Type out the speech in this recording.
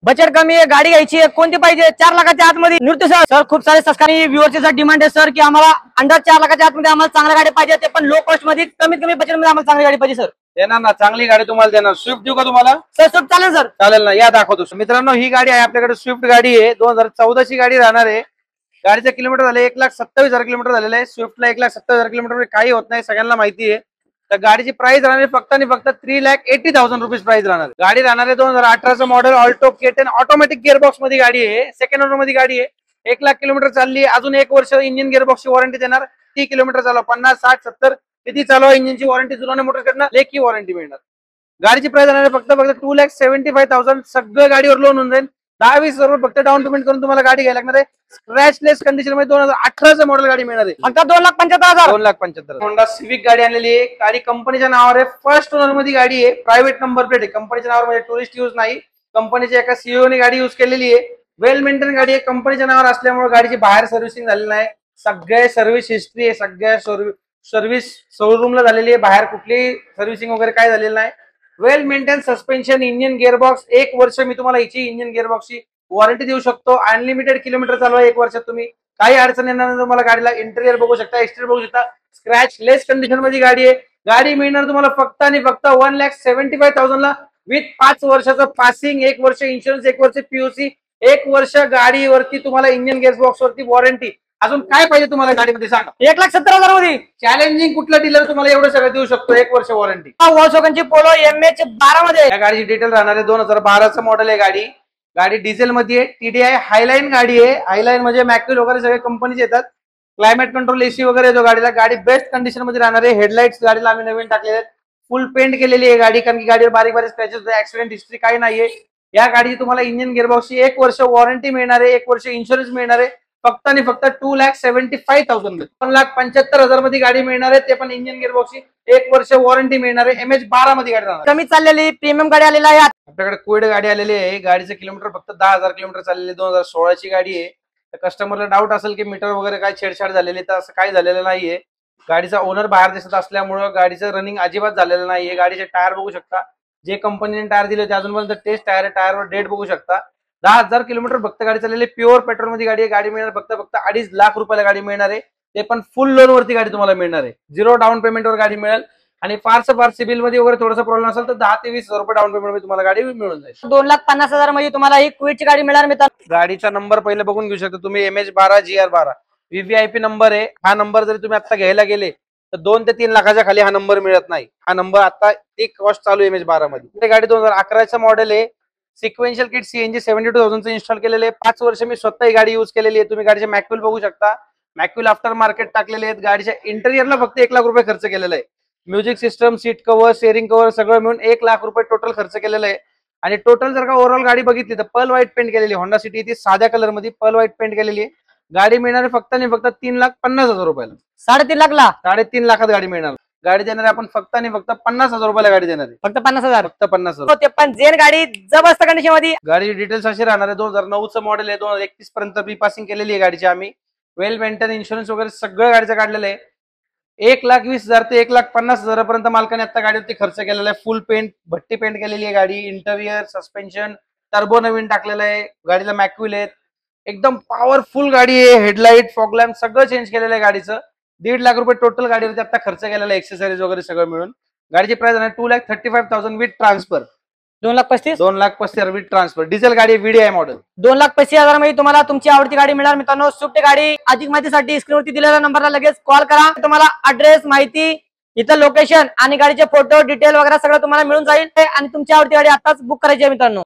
Budget कमी आहे, गाडी घ्यायची आहे, कोणती पाहिजे? 4 लाखाच्या आतमध्ये नृत्य सर खूप सारे सबस्क्राइब व्ह्यूअर्सचा डिमांड आहे सर की आम्हाला अंडर 4 लाखाच्या आतमध्ये आम्हाला चांगली गाडी पाहिजे, ते पण लो कॉस्ट मध्ये कमीत कमी बजेट मध्ये आम्हाला चांगली गाडी पाहिजे सर. देणार ना, चांगली गाडी तुम्हाला देणार. स्विफ्ट देऊ का तुम्हाला? सर स्विफ्ट चालेल सर. चालेल ना, या दाखवतो. मित्रांनो ही गाडी आहे आपल्याकडे, स्विफ्ट गाडी आहे, 2014 ची गाडी राहणार आहे. गाडीचे किलोमीटर झाले 1,27,000 किलोमीटर झालेले आहे. स्विफ्टला 1,27,000 किलोमीटर काही होत नाही, सगळ्यांना माहिती आहे. तर गाडीची प्राइस राहणार आहे फक्त आणि फक्त 3,80,000 रुपीज प्राइस राहणार. गाडी राहणार आहे 2018चं model, Alto K10 automatic gearbox मध्ये गाडी आहे, सेकंड ओनर मध्ये गाडी आहे. 1,00,000 किलोमीटर चालली, अजून 1 वर्ष इंजिन गिअरबॉक्सची वॉरंटी देणार. 30 किलोमीटर चालवा, 50, 60, 70 किती चालवा, इंजिनची वॉरंटी जुने मोटरकडनं लेखी वॉरंटी मिळणार. गाडीची प्राइस राहणार फक्त 2,75,000. सगळं गाडीवर लोन होऊन जाईल. 10-20 हजार रुपये फक्त डाऊन पेमेंट करून तुम्हाला गाडी घ्यायला लागणार आहे. स्क्रॅचलेस कंडिशन मध्ये 2018चं मॉडेल गाडी मिळणार आहे. फक्त 2,75,000. 2,75,000. होंडा सिविक गाडी आणलेली आहे. गाडी कंपनीच्या नावावर आहे, फर्स्ट ओनर मध्ये गाडी आहे, प्रायव्हेट नंबर प्लेट आहे. कंपनीच्या नावावर म्हणजे टुरिस्ट यूज नाही, कंपनीच्या एका सीईओ ने गाडी यूज केलेली आहे. वेल मेंटेन गाडी आहे, कंपनीच्या नावावर असल्यामुळे गाडीची बाहेर सर्व्हिसिंग झालेली नाही. सगळे सर्व्हिस हिस्ट्री आहे, सगळ्या सर्व्हिस शोरूमला झालेली आहे, बाहेर कुठलीही सर्व्हिसिंग वगैरे काय झालेलं नाही. वेल मेंटेन सस्पेन्शन, इंजिन गिअरबॉक्स. 1 वर्ष मी तुम्हाला याची इंजिन गिअरबॉक्सची वॉरंटी देऊ शकतो. अनलिमिटेड किलोमीटर चालवा 1 वर्षात, तुम्ही काही अडचण येणार नाही. तुम्हाला गाडीला इंटेरियर बघू शकता, एक्सटेरियर बघू शकता. स्क्रॅच लेस कंडिशन मध्ये गाडी आहे. गाडी मिळणार तुम्हाला फक्त आणि फक्त 1,75,000 ला विथ 5 वर्षाचं पासिंग, 1 वर्ष इन्शुरन्स, 1 वर्ष पीयूसी, 1 वर्ष गाडीवरती तुम्हाला इंजिन गिअरबॉक्स वरती वॉरंटी. अजून काय पाहिजे तुम्हाला गाडीमध्ये सांगा? 1,70,000 मध्ये चॅलेंजिंग कुठला डीलर तुम्हाला एवढं सगळं देऊ शकतो? 1 वर्ष वॉरंटी. वॉल्क्सवॅगनची पोलो MH12 मध्ये. या गाडीची डिटेल राहणार आहे. 2012चं मॉडेल आहे गाडी. गाडी डिझेल मध्ये आहे, TDI हायलाईन गाडी आहे. हायलाईन म्हणजे मॅक्युल वगैरे सगळे कंपनीचे येतात. क्लायमेट कंट्रोल AC वगैरे येतो गाडीला. गाडी बेस्ट कंडिशन मध्ये राहणार आहे. हेडलाईट्स गाडीला आम्ही नवीन टाकलेले आहेत. फुल पेंट केलेली आहे गाडी, कारण की गाडीवर बारीक बारीक स्क्रॅचेस होते, ऍक्सिडेंट हिस्ट्री काही नाहीये. या गाडीची तुम्हाला इंजिन गिअरबॉक्सची 1 वर्ष वॉरंटी मिळणार आहे, 1 वर्ष इन्शुरन्स मिळणार आहे. फक्त आणि फक्त 2,75,000. 1,75,000 मध्ये गाडी मिळणार आहे, ते पण इंजिन गिअरबॉक्सची 1 वर्ष वॉरंटी मिळणार आहे. MH12 मध्ये गाडी राहणार. कमी चाललेली प्रीमियम गाडी आलेली आहे. आपल्याकडे क्विड गाडी आलेली आहे. गाडीचं किलोमीटर फक्त 10,000 किलोमीटर चाललेली, 2016ची गाडी आहे. तर कस्टमरला डाऊट असेल की मीटर वगैरे काय छेडछाड झालेली, तर असं काही झालेलं नाहीये. गाडीचा ओनर बाहेर दिसत असल्यामुळे गाडीचं रनिंग अजिबात झालेलं नाहीये. गाडीचे टायर बघू शकता, जे कंपनीने टायर दिले ते अजूनपर्यंत टेस्ट टायर आहे. टायरवर डेट बघू शकता. 10,000 किलोमीटर फक्त गाडी चाललेली. प्युअर पेट्रोल मध्ये गाडी आहे. गाडी मिळणार फक्त 2.5 लाख रुपयाला गाडी मिळणार आहे, ते पण फुल लोन वरती गाडी तुम्हाला मिळणार आहे. 0 डाऊन पेमेंटवर गाडी मिळेल. आणि फार सिबिल मध्ये वगैरे थोडासा प्रॉब्लेम असेल तर 10 ते 20 हजार रुपये डाऊन पेमेंट मध्ये तुम्हाला गाडी मिळून जाईल. 2,50,000 मध्ये तुम्हाला ही क्विडची गाडी मिळणार मित्रांनो. गाडीचा नंबर पहिले बघून घेऊ शकता तुम्ही. MH12 GR12 VVIP नंबर आहे. हा नंबर जरी तुम्ही आता घ्यायला गेले तर 2 ते 3 लाखाच्या खाली हा नंबर मिळत नाही. हा नंबर आता एक कॉस्ट चालू आहे MH12 मध्ये. गाडी 2011चं मॉडेल आहे. सिक्वेन्शियल किट CNG 72,000 इन्स्टॉल केलेले आहे. 5 वर्ष मी स्वतः ही गाडी यूज केलेली आहे. तुम्ही गाडीचे मॅक्युल बघू शकता. मॅक्युल आफ्टर मार्केट टाकलेले आहेत. गाडीच्या इंटेरियरला फक्त 1 लाख रुपये खर्च केलेला आहे. Music system, seat cover, steering cover सगळं मिळून 1 लाख रुपये टोटल खर्च केलेला आहे. आणि टोटल जर का ओव्हरऑल गाडी बघितली तर पर्ल व्हाईट पेंट केलेली आहे. होंडा सिटी ती साध्या कलर मध्ये पर्ल व्हाईट पेंट केलेली आहे. गाडी मिळणार आहे फक्त आणि फक्त 3,50,000 रुपयाला. 3.5 लाखला 3.5 लाखात गाडी मिळणार. गाडी देणार आहे आपण फक्त आणि फक्त 50,000 रुपयाला गाडी देणार आहे. फक्त 50,000. फक्त 50,000. ते पण जेन गाडी जबरदस्त कंडिशन मध्ये. गाडीची डिटेल्स अशी राहणार आहे. 2009चं मॉडेल आहे. 2031 पर्यंत पासिंग केलेली आहे गाडीची आम्ही. वेल मेंटेन, इन्शुरन्स वगैरे सगळं गाडीचं काढलेलं आहे. 1,20,000 ते 1,50,000 पर्यंत मालकाने आता गाडीवरती खर्च केलेला आहे. फुल पेंट, भट्टी पेंट केलेली आहे गाडी. इंटेरियर, सस्पेन्शन, टर्बो नवीन टाकलेलं आहे. गाडीला मॅक्युल आहेत. एकदम पॉवरफुल गाडी आहे. हेडलाईट, फॉग लॅम्प सगळं चेंज केलेलं आहे गाडीचं. 1.5 लाख रुपये टोटल गाडीवरती आता खर्च केलेला आहे. एक्सेसरीज वगैरे सगळं मिळून गाडीची प्राइस आहे 2,35,000 with transfer. 2,35,000. 2,35,000 with transfer. Diesel गाडी VDI मॉडेल. 2,35,000 मध्ये तुम्हाला तुमची आवडती गाडी मिळणार मित्रांनो. स्विफ्ट गाडी. अधिक माहितीसाठी स्क्रीनवरती दिलेल्या नंबरला लगेच कॉल करा. तुम्हाला ऍड्रेस, माहिती, इथं लोकेशन आणि गाडीचे फोटो डिटेल वगैरे सगळं तुम्हाला मिळून जाईल. आणि तुमची आवडती गाडी आताच बुक करायची आहे मित्रांनो.